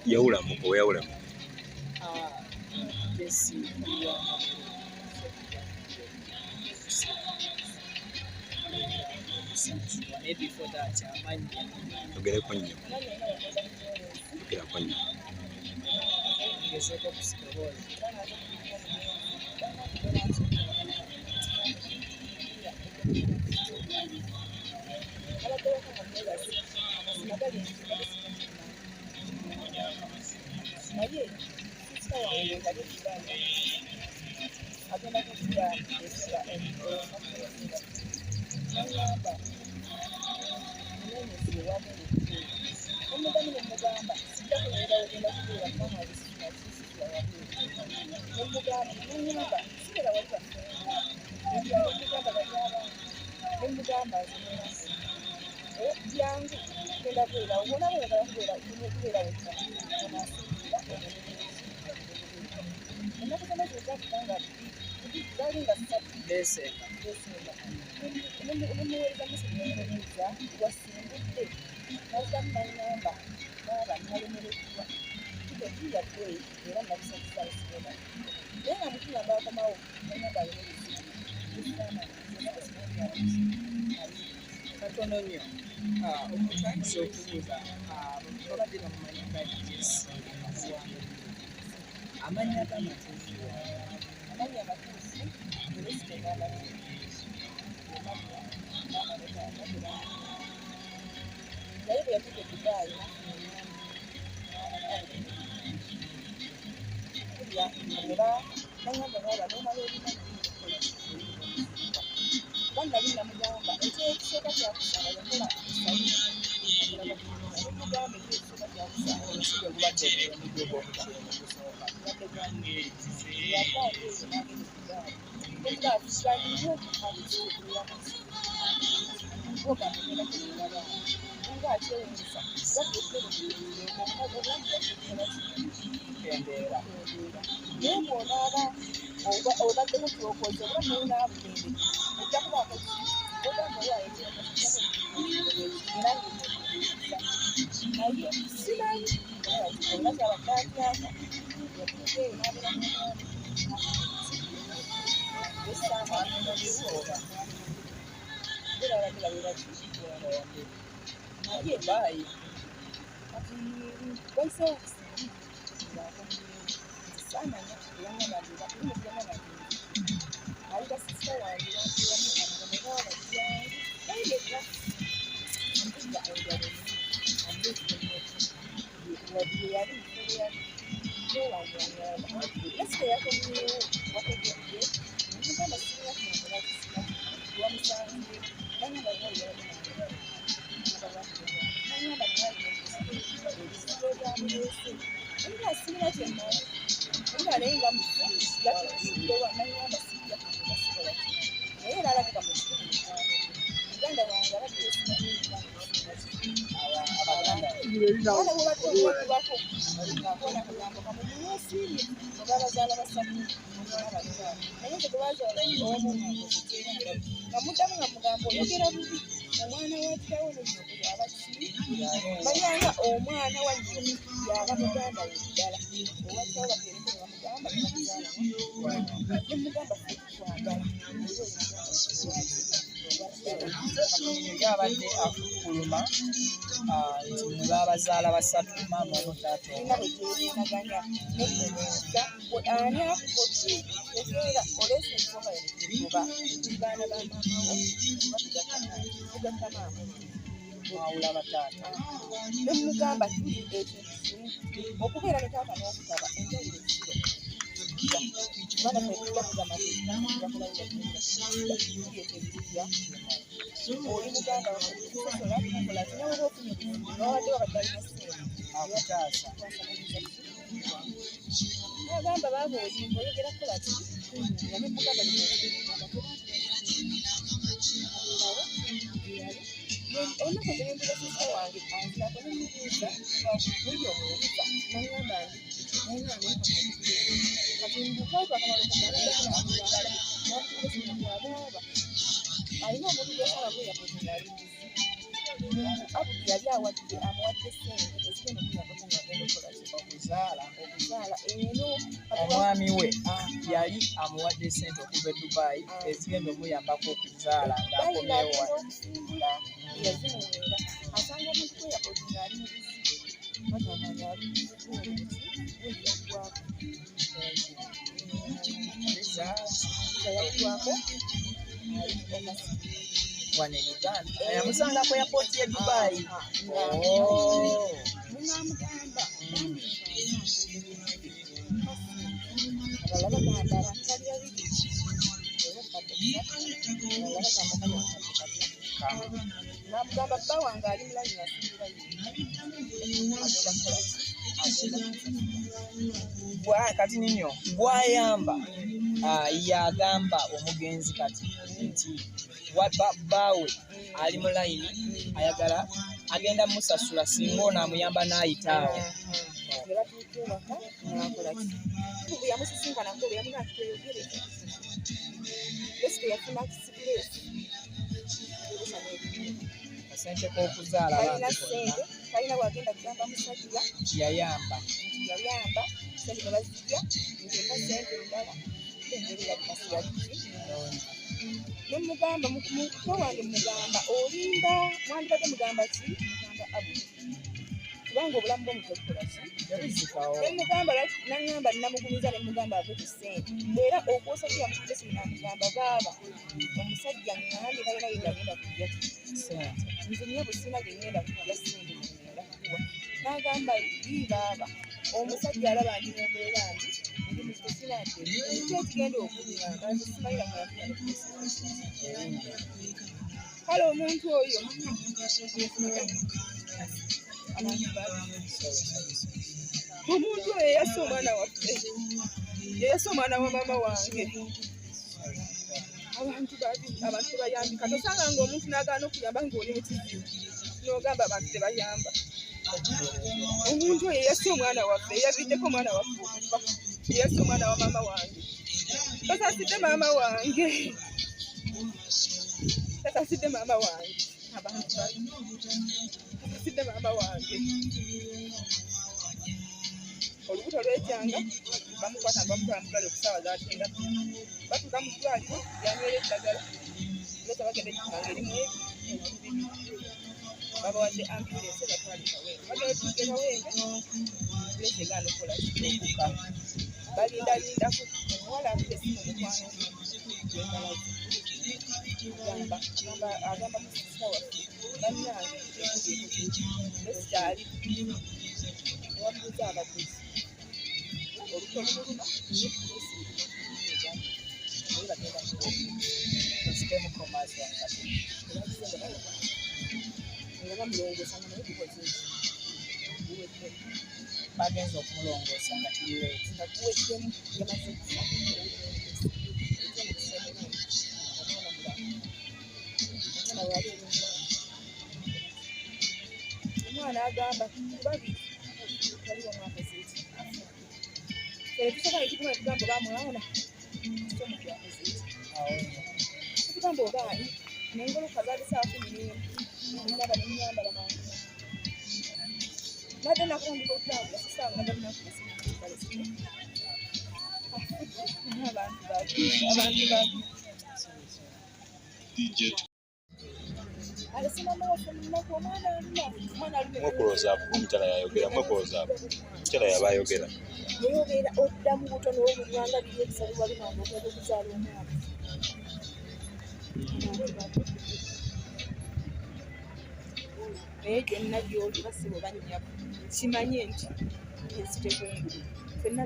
Yawulamu oba yawulamu Jessy maybe for that amanya ogereko nnyo ogerako nnyo ngezeko kusikoboozi katono nnyo omutandise okubuuza babadde bamumanyi nga Jessy amanya gamatuufu amanya amatuufu naye bwe yatuka eddubayi era nagamba baba nomala olina nali namugamba ekyekisooka kyakusanga yakola mugamba ekyekisooka kyakusanga omusigo gubadde obulomidde bwobusooka yabaeyo nga akyewunyisa embeera naye bw'onaaba obaddeko kyokoze oba nonaabugendeke ojja kubaako ogamba waayo naye simanyi olina kyabadde atyaka yatuukeeyo n'abeera mumwami esaamanobisooba era abadde babeera kiwongawadde naye baayi kati waiseewo busingi saamanya olanganabibakulimugana ayita sisita wange wangewamugamegawabajjange yali esika yakomyewo wategedde omuganda sirina kumugabakisika wamusange nagamba nagamba ebizibu ebyamuleese nga sirina kyemmanyi nga naye nga musigawa nagamba sijja kugasikola naye era alabika mu kikumi mukano muganda wange abadde abaganda bwobadde omwekubako ngakona kagambo kamumusiimye oba abazaala basatu naye nze tebazaala omu nga muddamu nga mugamba oyogera bubi omwana wa kitawo nennyoko yaba ki balyanga omwana wa nnyoko yaba muganda we ddala owa kitawo bagereko ne bamugamba nemugamba twagala yabadde akukkuluma nti mwe babazaala basatu maama omu taata nga bwe gyeyenaganya nemubuuza ani akubodde tegeera oleese ensonga yenekigoba baana ba maamawo tugatta maama mwawula bataata nemugamba tuli ekintu kimu okubeera ne taata n'okutaba enjawulo ekiro bana kwekugamuza mateeka yakolayoyaetebiya oli muganda wasosola tukola tinawoba ofunye bulungi nawadde wabadde alina ssente akutaasa agamba baaba olimba oyogera kukola ki naye mugamba olunaku zenembuza sisa wange anzirako nemubuuza buli omuwuliza nagamba nti kati mbukaatu akamala okugaaaaba alina omuntu gwesala gwe yakoze ngaali Abudu yali awadde amuwadde ssente ezigenda omuyambako ng'agenda okuzaala eno omwami we yali amuwadde ssente okuva e Dubai ezigenda omuyambako okuzaala ng'akomyewo okusimbula yazimuweera asanga omuntu kwe yakozi ng'ali mu bizibu bagamba ng'ali yaggwako wano e Uganda yamusanga ku airport y'e Dubai. Munamugamba abalala bagamba abantu bali babiri namugamba bba wange ali mulanyi asinzirayo kati ninyo gwayamba yagamba omugenzi kati nti bbaawe ali mu layini ayagala agenda musasula singa ono amuyamba n'ayitaawo. yamusisinkanako yamunateyogere yafuna kisipiresi kasente k'okuzaala sente kalina wagenda kugamba musajja yayamba sente nebazijja ngemba sente endala engeri yalikasiyaliki nemugamba mukuto wange mugamba olimba mwandibadde mugamba ki mugamba abu kubanga obulamu bwomuntu obukola ki nemugamba naŋŋamba namugumiza nemugamba ave ku ssente era okwosa kya mukutesi namugamba baaba omusajja ŋŋambye kalina yegagenda kujja sente nze nnyo busina gegenda kujja sente ngenda kuwa n'agamba baaba omusajja alaba ndi mumbeera mbi ndi mukitesinate ekyo ekigenda okunyamba nze simalira kale omuntu oyo omuntu oyo yeyassa omwana waffe yeyassa omwana wa maama wange abantu tebayambika tosanga ngaomuntu n'agaana okuyamba ng'oli mu kizibu n'ogamba abantu tebayamba omuntu oyo yeyassa omwana waffe yaviddeko omwana waffe okufa yeyassa omwana wa maama wange tasasidde maama wange tasasidde maama wange abantu tasasidde maama wange olubuto lwejanga bamukwata bamutwala mutwale okusaawa zatenga batuuka mu ddwaliro yanywera eddagala leta bagenda ekikanga erimu babawadde ambulensi batwale kawempe bagenda tuuke kawempe leta egaana okukola okuka balindalindako omuwala afite esimu mukwano agamba musisita waffe bannange esikyali wabuuza abaguzi olukoluluma bamulongosanga naye tukoze bagenza okumulongoosa nga tiriweeti nga tuweddemu yamaze kufa omwana agamba babiri waliwo mwakazeti teretusaka ekituma ekigamba bamwana kitomutu akazeti ekigamba obaani nengoloka zaali saa 11 naba nenyambala mangu nadde nakundika okutambula sisaawa nagabina abantu mwekuloozaako omukyala yayogera mwekuloozaako omukyala yaba ayogera neyobeera oddamu buto n'obulwanga biri ebisalibwa binange okugenda okuzaala omwana naye gyonna gyoli basiba obanyabo kimanye nti ensi tekungulu fenna